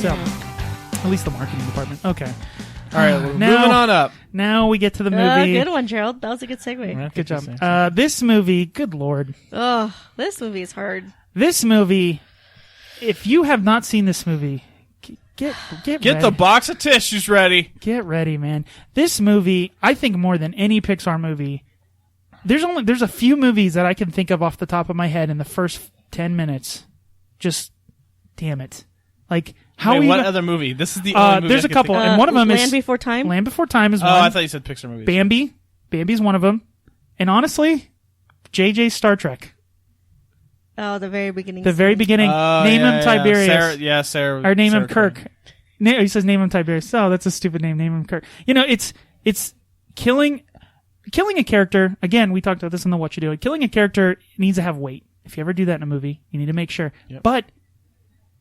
So, at least the marketing department. Okay. All right, moving on up. Now we get to the movie. Good one, Gerald. That was a good segue. Good job. This movie, good Lord. Oh, this movie is hard. This movie, if you have not seen this movie, get ready. the box of tissues ready. Get ready, man. This movie, I think more than any Pixar movie, there's a few movies that I can think of off the top of my head in the first 10 minutes. Just, damn it. Like, what other movie? This is the only movie there's a couple, and one of them is Land Before Time. Land Before Time is one. Oh, I thought you said Pixar movies. Bambi's one of them. And honestly, JJ's Star Trek. Oh, the very beginning. The very beginning. Name him Tiberius. Sarah. Or name Sarah him Kirk. He says name him Tiberius. Oh, that's a stupid name. Name him Kirk. You know, it's killing a character. Again, we talked about this in the What You Do. Killing a character needs to have weight. If you ever do that in a movie, you need to make sure. Yep. But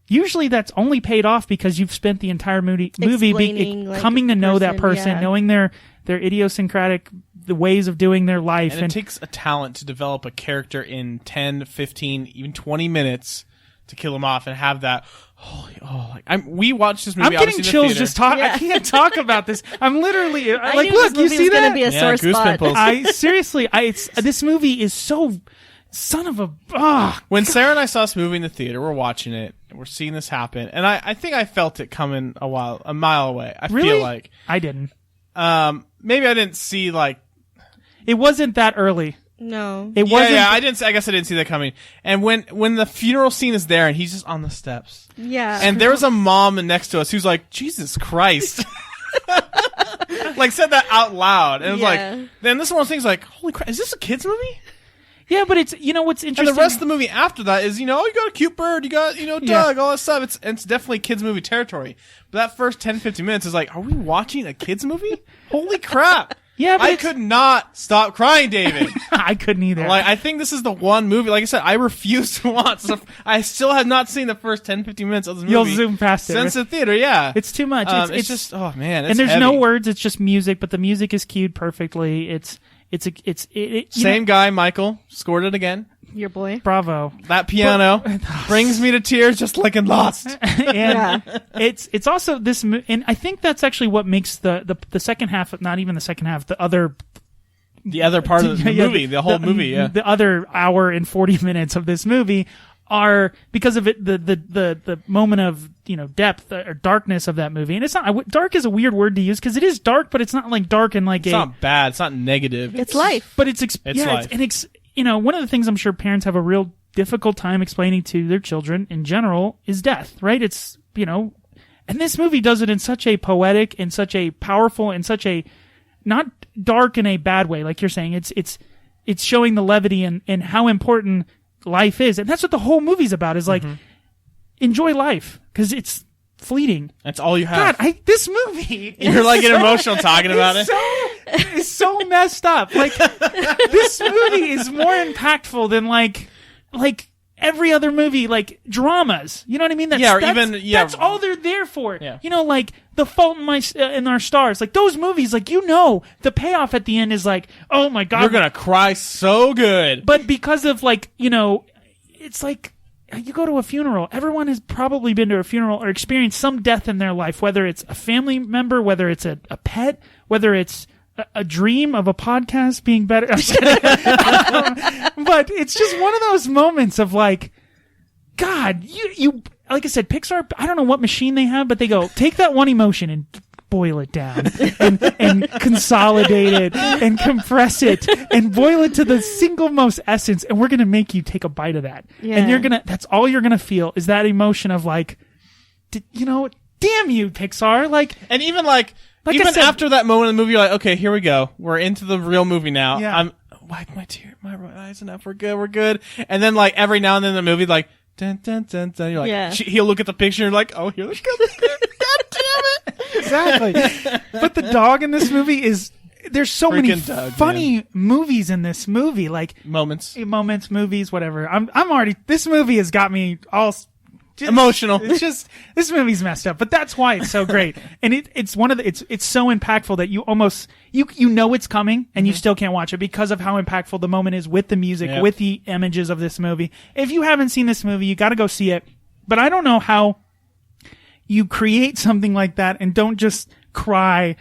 usually that's only paid off because you've spent the entire movie coming to know that person, knowing their idiosyncratic the ways of doing their life. And it takes a talent to develop a character in 10, 15, even 20 minutes to kill him off and have that. We watched this movie. I'm getting chills just talking. I can't talk about this. I'm literally like, look, you see that? Be a sore spot. This movie is so son of a. When Sarah and I saw this movie in the theater, we're watching it. We're seeing this happen, and I think I felt it coming a mile away. I feel like I didn't. Maybe I didn't see it wasn't that early. No, it wasn't. Yeah, I didn't. I guess I didn't see that coming. And when the funeral scene is there, and he's just on the steps. Yeah, and there was a mom next to us who's like, "Jesus Christ." Like said that out loud, and it was like, then this is one of those things like, holy crap, is this a kid's movie? Yeah, but it's, what's interesting. And the rest of the movie after that is, you got a cute bird, you got, Doug, all that stuff. It's definitely kids movie territory. But that first 10, 15 minutes is like, are we watching a kids movie? Holy crap. Yeah, but I could not stop crying, David. I couldn't either. I think this is the one movie, like I said, I refuse to watch. So I still have not seen the first 10, 15 minutes of this movie. You'll zoom past it. Since the theater, yeah. It's too much. It's just, oh man, it's and there's heavy. no words, it's just music, but the music is cued perfectly. Same guy, Michael, scored it again. Your boy. Bravo. That piano brings me to tears just like in Lost. And it's also this, and I think that's actually what makes the second half, not even the second half, the other part of the movie, the whole movie, the other hour and 40 minutes of this movie are because of it, the moment of, depth or darkness of that movie. And it's not, dark is a weird word to use because it is dark, but it's not like dark and like it's not bad. It's not negative. It's life. But it's life. One of the things I'm sure parents have a real difficult time explaining to their children in general is death, right? It's, and this movie does it in such a poetic and such a powerful and such a, not dark in a bad way, like you're saying. It's showing the levity and how important life is. And that's what the whole movie's about, is like, enjoy life, because it's fleeting. That's all you have. God, this movie. You're like getting emotional talking about it. It's so messed up. Like, this movie is more impactful than like every other movie, like dramas. You know what I mean? That's all they're there for. Yeah. Like The Fault in Our Stars. Like those movies, like the payoff at the end is like, oh my God, you're gonna cry so good. But because of it's like. You go to a funeral. Everyone has probably been to a funeral or experienced some death in their life, whether it's a family member, whether it's a pet, whether it's a dream of a podcast being better. But it's just one of those moments of like, God, you like I said, Pixar, I don't know what machine they have, but they go, take that one emotion and boil it down and consolidate it and compress it and boil it to the single most essence, and we're going to make you take a bite of that. Yeah. And that's all you're going to feel is that emotion of like, damn you, Pixar. Like, and even even after that moment in the movie, you're like, okay, here we go. We're into the real movie now. Yeah. I'm wipe my eyes enough. We're good. And then like every now and then in the movie, like, dun, dun, dun, dun, you're like, he'll look at the picture and you're like, oh, here we go. God damn it. Exactly. But the dog in this movie is, there's so many funny movies in this movie, like moments, movies, whatever. I'm already, this movie has got me all emotional. It's just, this movie's messed up, but that's why it's so great. And it's one of the, it's so impactful that you almost, you know it's coming and you still can't watch it because of how impactful the moment is with the music, with the images of this movie. If you haven't seen this movie, you got to go see it. But I don't know how you create something like that and don't just cry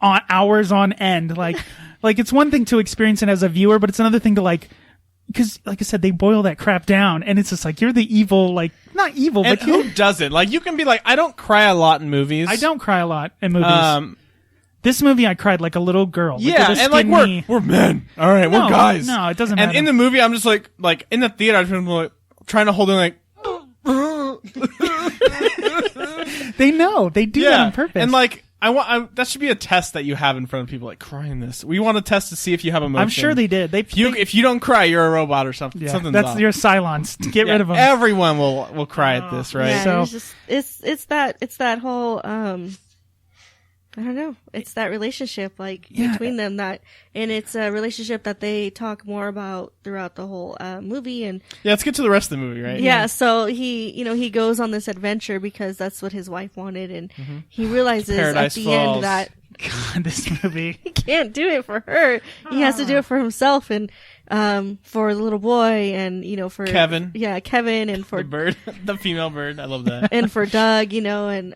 on hours on end. Like it's one thing to experience it as a viewer, but it's another thing to because like I said, they boil that crap down and it's just like, you're the evil, like not evil, And but who doesn't? Like, you can be like, I don't cry a lot in movies. I don't cry a lot in movies. This movie, I cried like a little girl. Yeah, Like, and like we're men. All right, we're guys. No, it doesn't And matter. in the movie, I'm just like in the theater, I'm like trying to hold in like. They know. They do that on purpose. And like, that should be a test that you have in front of people, like crying this. We want to test to see if you have emotion. I'm sure they did. If you don't cry, you're a robot or something. Yeah, Something's that's off. your Cylons. Get rid of them. Everyone will cry at this, right? Yeah, So- it's that whole I don't know. It's that relationship between them and it's a relationship that they talk more about throughout the whole movie. And Yeah, let's get to the rest of the movie, right? yeah, so he goes on this adventure because that's what his wife wanted, and he realizes at Paradise the Falls. end that God, this movie. he can't do it for her. He has to do it for himself and for the little boy and for Kevin. Yeah, Kevin, and for The bird, the female bird. I love that. and for Doug, and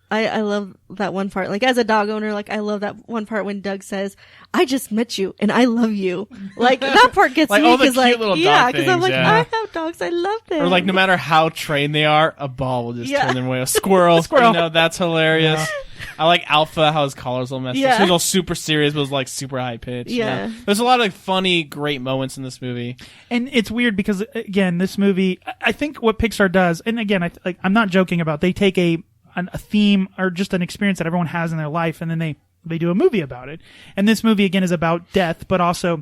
I love that one part. Like, as a dog owner, like, I love that one part when Doug says, "I just met you and I love you." Like, that part gets Like me all the because, cute like, little dog yeah, because I'm things, like, yeah. I have dogs, I love them. Or like, no matter how trained they are, a ball will just Yeah. turn them away. A squirrel. Squirrel. That's hilarious. Yeah. I like Alpha, how his collar's all messed up. Yeah. So he's all super serious, but was like super high pitched. Yeah. There's a lot of funny, great moments in this movie. And it's weird because, again, this movie, I think what Pixar does, and again, I'm not joking about, they take a theme or just an experience that everyone has in their life, and then they do a movie about it. And this movie, again, is about death, but also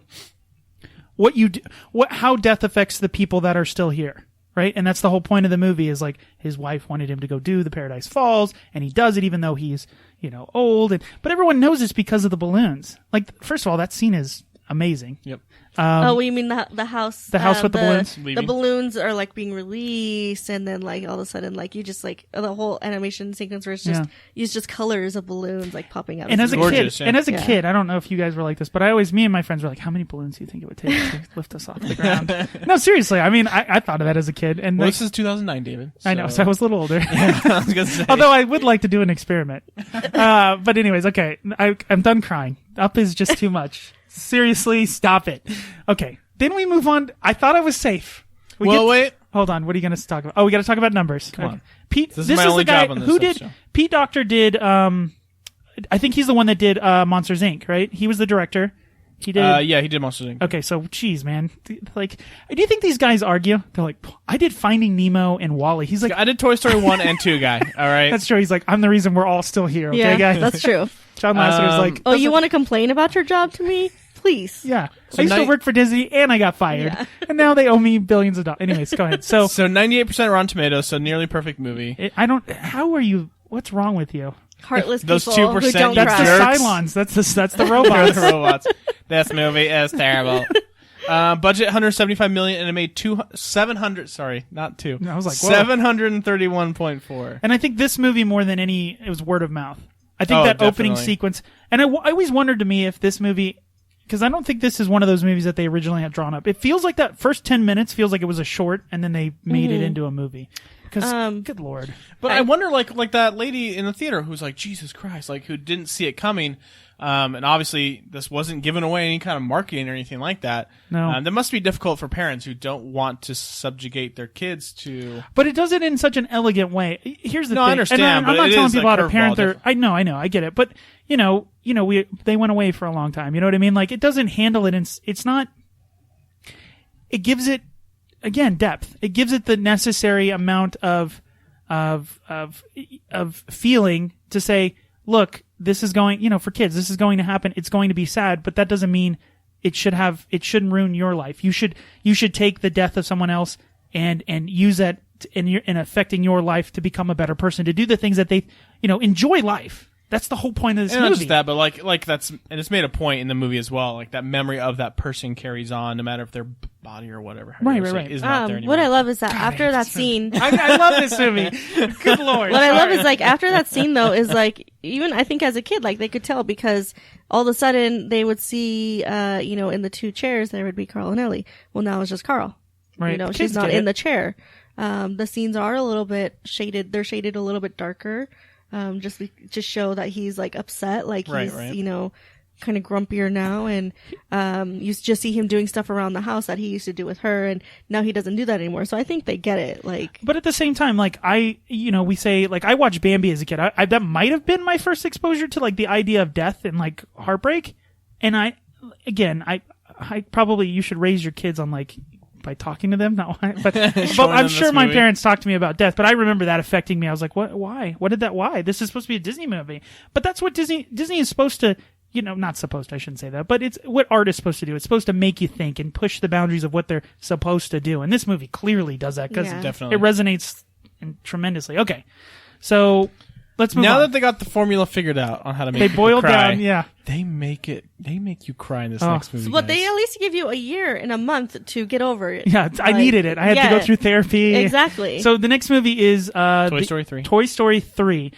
how death affects the people that are still here. Right? And that's the whole point of the movie, is like his wife wanted him to go do the Paradise Falls, and he does it even though he's, old. But everyone knows it's because of the balloons. Like, first of all, that scene is amazing. Yep. oh, you mean the house? The house with the balloons? The Leaving. balloons are like being released, and then like all of a sudden, like you just like the whole animation sequence where it's just it's just colors of balloons like popping out. And of as a the Gorgeous, kid, yeah. I don't know if you guys were like this, but me and my friends were like, how many balloons do you think it would take to lift us off the ground? No, seriously. I mean, I thought of that as a kid, and Well, like, this is 2009, David. I know, so I was a little older. I was gonna say. Although I would like to do an experiment. But anyways, okay, I'm done crying. Up is just too much. Seriously, stop it. Okay, then we move on. I thought I was safe. Wait. Hold on. What are you going to talk about? Oh, we got to talk about numbers. Come on. Pete. This is my only the guy job on this who did. episode. Pete Docter did. I think he's the one that did Monsters Inc. Right? He was the director. He did. Yeah, he did Monsters Inc. Okay, so geez, man. Like, do you think these guys argue? They're like, I did Finding Nemo and Wall-E. He's like, I did Toy Story 1 and 2, guy. All right. that's true. He's like, I'm the reason we're all still here. Okay, yeah, guys. that's true. John Lasseter's like, Oh, you want to complain about your job to me? Please. yeah. So I used to now- work for Disney and I got fired. Yeah. And now they owe me billions of dollars. Anyways, go ahead. So, So 98% Rotten Tomatoes, so nearly perfect movie. how are you, what's wrong with you? Heartless Those people who 2% don't you That's cry. the jerks. Cylons. That's the They're robots. the robots. This movie is terrible. Budget 175 million, and it made 700. Sorry, not two. I was like, whoa. 731.4. And I think this movie, more than any, it was word of mouth. I think Oh, that opening definitely. sequence, and I always wondered to me if this movie, because I don't think this is one of those movies that they originally had drawn up. It feels like that first 10 minutes feels like it was a short, and then they made it into a movie. Because, good lord. But I wonder, like that lady in the theater who's like, Jesus Christ, like who didn't see it coming. And obviously, this wasn't giving away any kind of marketing or anything like that. No. That must be difficult for parents who don't want to subjugate their kids to. But it does it in such an elegant way. Here's the No, thing. I understand, And I'm but not it telling is people a how to parent curveball their. different. I know, I get it. But they went away for a long time. You know what I mean? Like, it doesn't handle it. It's not. It gives it, again, depth. It gives it the necessary amount of feeling to say, look, this is going, for kids, this is going to happen. It's going to be sad, but that doesn't mean it shouldn't ruin your life. You should take the death of someone else and use that in affecting your life to become a better person, to do the things that they, enjoy life. That's the whole point of this And movie. not just that, but like that's, and it's made a point in the movie as well. Like that memory of that person carries on, no matter if their body or whatever, Right, is not there anymore. What I love is that after that scene, I love this movie. Good lord. what I love is like after that scene though is like even I think as a kid like they could tell because all of a sudden they would see in the two chairs there would be Carl and Ellie. Well, now it's just Carl. Right. She's Kids not get in it. the chair. The scenes are a little bit shaded. They're shaded a little bit darker, just to show that he's like upset, like he's you know, kind of grumpier now, and you just see him doing stuff around the house that he used to do with her, and now he doesn't do that anymore. So I think they get it. Like, but at the same time, like we say, like, I watched Bambi as a kid. I that might have been my first exposure to like the idea of death and like heartbreak. And I probably, you should raise your kids on like by talking to them, not why, but I'm sure my parents talked to me about death. But I remember that affecting me. I was like, what? Why? What did that? Why? This is supposed to be a Disney movie. But that's what Disney is supposed to. You know, not supposed to, I shouldn't say that, but it's what art is supposed to do. It's supposed to make you think and push the boundaries of what they're supposed to do. And this movie clearly does that because it resonates tremendously. Okay. So let's move on. Now that they got the formula figured out on how to make people boiled cry, down, they make you cry in this next movie. But they at least give you a year and a month to get over it. Yeah, I needed it. I had to go through therapy. Exactly. So the next movie is Toy Story 3. Toy Story 3.